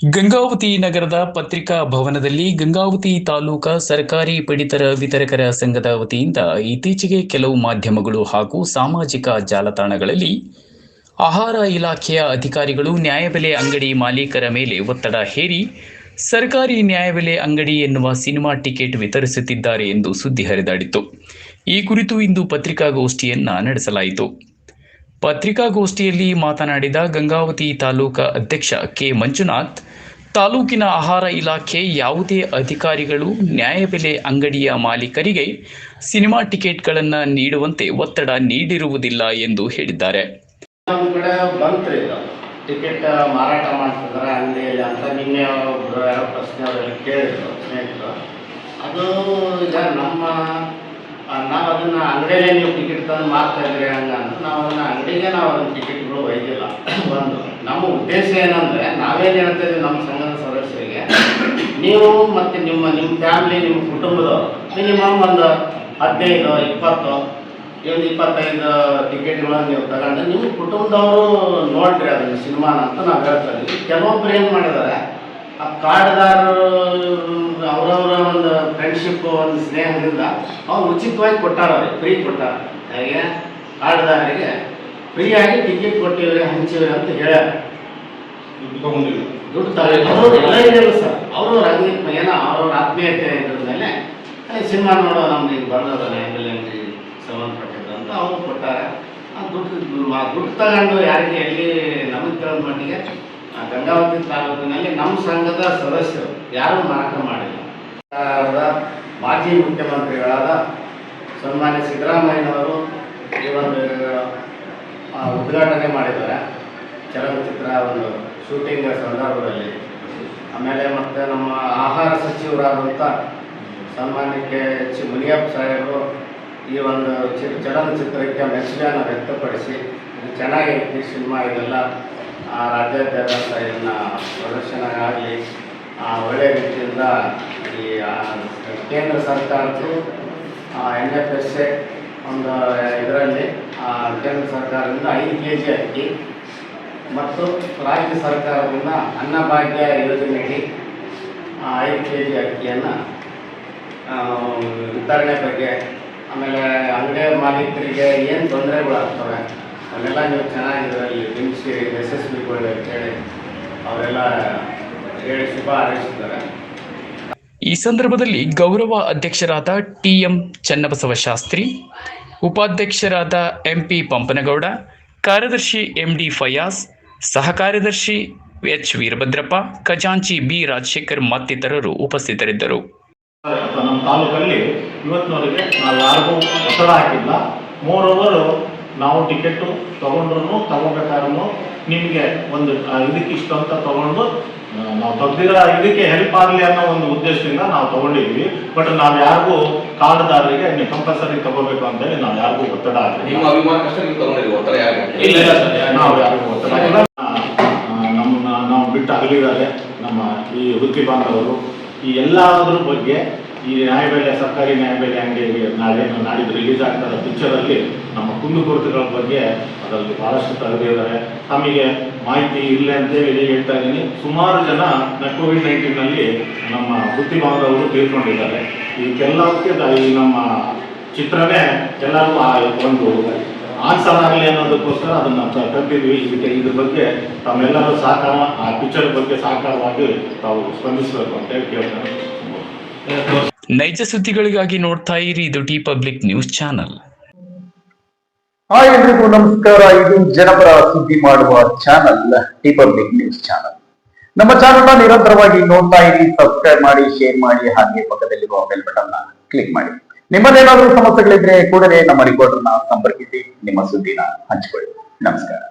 ಗಂಗಾವತಿ ನಗರದ ಪತ್ರಿಕಾ ಭವನದಲ್ಲಿ ಗಂಗಾವತಿ ತಾಲೂಕಾ ಸರ್ಕಾರಿ ಪಡಿತರ ವಿತರಕರ ಸಂಘದ ವತಿಯಿಂದ ಇತ್ತೀಚೆಗೆ ಕೆಲವು ಮಾಧ್ಯಮಗಳು ಹಾಗೂ ಸಾಮಾಜಿಕ ಜಾಲತಾಣಗಳಲ್ಲಿ ಆಹಾರ ಇಲಾಖೆಯ ಅಧಿಕಾರಿಗಳು ನ್ಯಾಯಬೆಲೆ ಅಂಗಡಿ ಮಾಲೀಕರ ಮೇಲೆ ಒತ್ತಡ ಹೇರಿ ಸರ್ಕಾರಿ ನ್ಯಾಯಬೆಲೆ ಅಂಗಡಿ ಎನ್ನುವ ಸಿನಿಮಾ ಟಿಕೆಟ್ ವಿತರಿಸುತ್ತಿದ್ದಾರೆ ಎಂದು ಸುದ್ದಿ ಹರಿದಾಡಿತ್ತು. ಈ ಕುರಿತು ಇಂದು ಪತ್ರಿಕಾಗೋಷ್ಠಿಯನ್ನ ನಡೆಸಲಾಯಿತು. ಪತ್ರಿಕಾಗೋಷ್ಠಿಯಲ್ಲಿ ಮಾತನಾಡಿದ ಗಂಗಾವತಿ ತಾಲೂಕಾ ಅಧ್ಯಕ್ಷ ಕೆ ಮಂಜುನಾಥ್, ತಾಲೂಕಿನ ಆಹಾರ ಇಲಾಖೆ ಯಾವುದೇ ಅಧಿಕಾರಿಗಳು ನ್ಯಾಯಬೆಲೆ ಅಂಗಡಿಯ ಮಾಲೀಕರಿಗೆ ಸಿನಿಮಾ ಟಿಕೆಟ್ಗಳನ್ನು ನೀಡುವಂತೆ ಒತ್ತಡ ನೀಡಿರುವುದಿಲ್ಲ ಎಂದು ಹೇಳಿದ್ದಾರೆ. ನಮ್ಮ ಕಡೆ ಬಂತು ಇದು ಟಿಕೆಟ್ ಮಾರಾಟ ಮಾಡ್ತಿದ್ದಾರೆ ಅಂಗಡಿಯಲ್ಲಿ ಅಂತ ನಿನ್ನೆ ಒಬ್ಬರು ಯಾರೋ ಪ್ರಶ್ನೆ ಅವರೆಲ್ಲ ಕೇಳಿದ್ರು ಸ್ನೇಹಿತರು. ಅದು ಈಗ ನಾವು ಅದನ್ನು ಅಂಗಡಿಯಲ್ಲೇ ನೀವು ಟಿಕೆಟ್ ತಂದು ಮಾರ್ತಾ ಇದ್ರಿ ಹಂಗ ಅಂತ ನಾವು ಅದನ್ನು ಟಿಕೆಟ್ಗಳು ಒಯ್ದಿಲ್ಲ. ಒಂದು ನಮ್ಮ ಉದ್ದೇಶ ಏನಂದರೆ ನಾವೇನು ಹೇಳ್ತಾ ಇದ್ದೀವಿ ನಮ್ಮ ಸಂಘದ ಸದಸ್ಯರಿಗೆ, ನೀವು ಮತ್ತು ನಿಮ್ಮ ಫ್ಯಾಮಿಲಿ ನಿಮ್ಮ ಕುಟುಂಬದವರು ಮಿನಿಮಮ್ ಒಂದು 15-20 25 ಟಿಕೆಟ್ಗಳನ್ನು ನೀವು ತಗೊಂಡು ನಿಮ್ಮ ಕುಟುಂಬದವರು ನೋಡ್ರಿ ಅದನ್ನು ಸಿನಿಮಾನ ಅಂತ ನಾವು ಹೇಳ್ತಾ ಇದ್ದೀವಿ. ಕೆಲವೊಬ್ರು ಏನು ಮಾಡಿದ್ದಾರೆ, ಆ ಕಾರ್ಡ್ದಾರರು ಅವರವರ ಒಂದು ಫ್ರೆಂಡ್ಶಿಪ್ ಒಂದು ಸ್ನೇಹದಿಂದ ಅವ್ರು ಉಚಿತವಾಗಿ ಕೊಟ್ಟಾರ, ಅವ್ರಿಗೆ ಫ್ರೀ ಕೊಟ್ಟಾರ. ಹಾಗೆ ಕಾರ್ಡ್ದಾರರಿಗೆ ಫ್ರೀಯಾಗಿ ಟಿಕೆಟ್ ಕೊಟ್ಟಿವ್ರಿ ಹಂಚಿವ್ರಿ ಅಂತ ಹೇಳ್ಯಾರ. ದುಡ್ಡು ತಗೊಂಡು ಎಲ್ಲ ಇದೆಯಲ್ಲ ಸರ್, ಅವ್ರವ್ರ ಏನೋ ಅವ್ರವ್ರ ಆತ್ಮೀಯತೆ ಇದ್ರ ಮೇಲೆ ಸಿನಿಮಾ ನೋಡೋ ನಮ್ದು ಈಗ ಬರ್ದಲ್ಲ ಆ್ಯಂಬುಲೆನ್ಸ್ ಸಂಬಂಧಪಟ್ಟಿದ್ದು ಅಂತ ಅವರು ಕೊಟ್ಟಾರೆ. ಆ ದುಡ್ಡು ತಗೊಂಡು ಯಾರಿಗೆ ಎಲ್ಲಿ ನಮಗೆ ತಿಳಿದ ಮಟ್ಟಿಗೆ ಗಂಗಾವತಿ ತಾಲೂಕಿನಲ್ಲಿ ನಮ್ಮ ಸಂಘದ ಸದಸ್ಯರು ಯಾರೂ ಮಾರಾಟ ಮಾಡಿಲ್ಲ. ಮಾಜಿ ಮುಖ್ಯಮಂತ್ರಿಗಳಾದ ಸನ್ಮಾನ್ಯ ಸಿದ್ದರಾಮಯ್ಯನವರು ಈ ಒಂದು ಉದ್ಘಾಟನೆ ಮಾಡಿದ್ದಾರೆ ಚಲನಚಿತ್ರ ಒಂದು ಶೂಟಿಂಗ್ ಸಂದರ್ಭದಲ್ಲಿ. ಆಮೇಲೆ ಮತ್ತು ನಮ್ಮ ಆಹಾರ ಸಚಿವರಾದಂಥ ಸನ್ಮಾನ್ಯ ಕೆ ಮುನಿಯಪ್ಪ ಸಾಹೇಬರು ಈ ಒಂದು ಚಲನಚಿತ್ರಕ್ಕೆ ಮೆಚ್ಚುಗೆಯನ್ನು ವ್ಯಕ್ತಪಡಿಸಿ ಚೆನ್ನಾಗೈತಿ ಸಿನಿಮಾ, ಇದೆಲ್ಲ ರಾಜ್ಯಾದ್ಯಂತ ಇದನ್ನು ಪ್ರದರ್ಶನ ಆಗಲಿ, ಒಳ್ಳೆಯ ರೀತಿಯಿಂದ ಈ ಕೇಂದ್ರ ಸರ್ಕಾರದ್ದು NFSA ಒಂದು ಇದರಲ್ಲಿ ಕೇಂದ್ರ ಸರ್ಕಾರದಿಂದ 5 kg ಅಕ್ಕಿ ಮತ್ತು ರಾಜ್ಯ ಸರ್ಕಾರದಿಂದ ಅನ್ನಭಾಗ್ಯ ಯೋಜನೆಗೆ 5 kg ಅಕ್ಕಿಯನ್ನು ವಿತರಣೆ ಬಗ್ಗೆ, ಆಮೇಲೆ ಅಂಗಡಿಯ ಮಾಲೀಕರಿಗೆ ಏನು ತೊಂದರೆಗಳಾಗ್ತವೆ ಅವನ್ನೆಲ್ಲ ನೀವು ಚೆನ್ನಾಗಿದ್ರಲ್ಲಿ ಬಿಂಬಿಸಿ ಯಶಸ್ವಿಗೊಳ್ಳಿ ಅಂತೇಳಿ ಅವರೆಲ್ಲ ಹೇಳಿ ಶುಭ ಹಾರೈಸಿದ್ದಾರೆ. ಈ ಸಂದರ್ಭದಲ್ಲಿ ಗೌರವ ಅಧ್ಯಕ್ಷರಾದ TM ಚನ್ನಬಸವ ಶಾಸ್ತ್ರಿ, ಉಪಾಧ್ಯಕ್ಷರಾದ MP ಪಂಪನಗೌಡ, ಕಾರ್ಯದರ್ಶಿ MD ಫಯಾಜ್, ಸಹ ಕಾರ್ಯದರ್ಶಿ H ವೀರಭದ್ರಪ್ಪ, ಖಜಾಂಚಿ B ರಾಜಶೇಖರ್ ಮತ್ತಿತರರು ಉಪಸ್ಥಿತರಿದ್ದರು. ನಮ್ಮ ತಾಲೂಕಲ್ಲಿ ಇವತ್ತಿನವರೆಗೆ ನಾವು ಯಾರಿಗೂ ಒತ್ತಡ ಹಾಕಿಲ್ಲ. ಮೋರೋವರು ನಾವು ಟಿಕೆಟು ತಗೋಬೇಕಾದ್ರೂ ನಿಮಗೆ ಒಂದು ಇದಕ್ಕೆ ಇಷ್ಟು ಅಂತ ತೊಗೊಂಡು ನಾವು ತೆಗ್ದಿರೋ ಇದಕ್ಕೆ ಹೆಲ್ಪ್ ಆಗಲಿ ಅನ್ನೋ ಒಂದು ಉದ್ದೇಶದಿಂದ ನಾವು ತೊಗೊಂಡಿದ್ವಿ. ಬಟ್ ನಾವು ಯಾರಿಗೂ ಕಾರ್ಡ್ದಾರರಿಗೆ ನೀವು ಕಂಪಲ್ಸರಿ ತಗೋಬೇಕು ಅಂತೇಳಿ ನಾವು ಯಾರಿಗೂ ಒತ್ತಡ ಹಾಕಿಲ್ಲ. ನಾವು ಯಾರಿಗೂ ಒತ್ತಡ ಹಾಕಿಲ್ಲ. ನಾವು ಬಿಟ್ಟು ಅಗಲಿದ್ದಾರೆ ನಮ್ಮ ಈ ವೃತ್ತಿ ಬಾಂಧವರು. ಈ ಎಲ್ಲದ್ರ ಬಗ್ಗೆ ಈ ನ್ಯಾಯಬೆಲೆ ಸರ್ಕಾರಿ ನ್ಯಾಯಬೆಲೆ ಅಂಗಡಿಗೆ ನಾಡಿದ್ದು ರಿಲೀಸ್ ಆಗ್ತಾರ ಪಿಕ್ಚರಲ್ಲಿ ನಮ್ಮ ಕುಂದುಕೊರತೆಗಳ ಬಗ್ಗೆ ಅದರಲ್ಲಿ ಭಾಳಷ್ಟು ತೆಗೆದಿದ್ದಾರೆ. ತಮಗೆ ಮಾಹಿತಿ ಇಲ್ಲ ಅಂತೇಳಿ ಹೇಳ್ತಾ ಇದ್ದೀನಿ. ಸುಮಾರು ಜನ COVID-19ನಲ್ಲಿ ನಮ್ಮ ಬುದ್ಧಿಭಾಗದವರು ತೀರ್ಕೊಂಡಿದ್ದಾರೆ. ಇದಕ್ಕೆಲ್ಲಕ್ಕೆ ಈ ನಮ್ಮ ಚಿತ್ರನೇ ಎಲ್ಲರಿಗೂ ಒಂದು ಆನ್ಸರ್ ಆಗಲಿ ಅನ್ನೋದಕ್ಕೋಸ್ಕರ ಅದನ್ನು ತೆಗೆದಿದ್ವಿ. ಇದ್ರ ಬಗ್ಗೆ ತಾವೆಲ್ಲರೂ ಸಹಕಾರ, ಆ ಪಿಕ್ಚರ್ ಬಗ್ಗೆ ಸಹಕಾರವಾಗಿ ತಾವು ಸ್ಪಂದಿಸಬೇಕು ಅಂತೇಳಿ ಕೇಳ್ತಾರೆ. ನೈಜ ಸುದ್ದಿಗಳಿಗಾಗಿ ನೋಡ್ತಾ ಇರಿ ಇದು T public news channel. Hi ಎಲ್ರಿಗೂ ನಮಸ್ಕಾರ. ಇದು ಜನಪರ ಸುದ್ದಿ ಮಾಡುವ channel T public news channel. ನಮ್ಮ ಚಾನಲ್ನ ನಿರಂತರವಾಗಿ ನೋಡ್ತಾ ಇರಿ, ಸಬ್ಸ್ಕ್ರೈಬ್ ಮಾಡಿ, ಶೇರ್ ಮಾಡಿ, ಹಾಗೆ ಪಕ್ಕದಲ್ಲಿರುವ ಬೆಲ್ ಬಟನ್ ಕ್ಲಿಕ್ ಮಾಡಿ. ನಿಮ್ಮದೇನಾದ್ರೂ ಸಮಸ್ಯೆಗಳಿದ್ರೆ ಕೂಡಲೇ ನಮ್ಮ ರಿಪೋರ್ಟರ್ನ ಸಂಪರ್ಕಿಸಿ ನಿಮ್ಮ ಸುದ್ದಿನ ಹಂಚಿಕೊಳ್ಳಿ. ನಮಸ್ಕಾರ.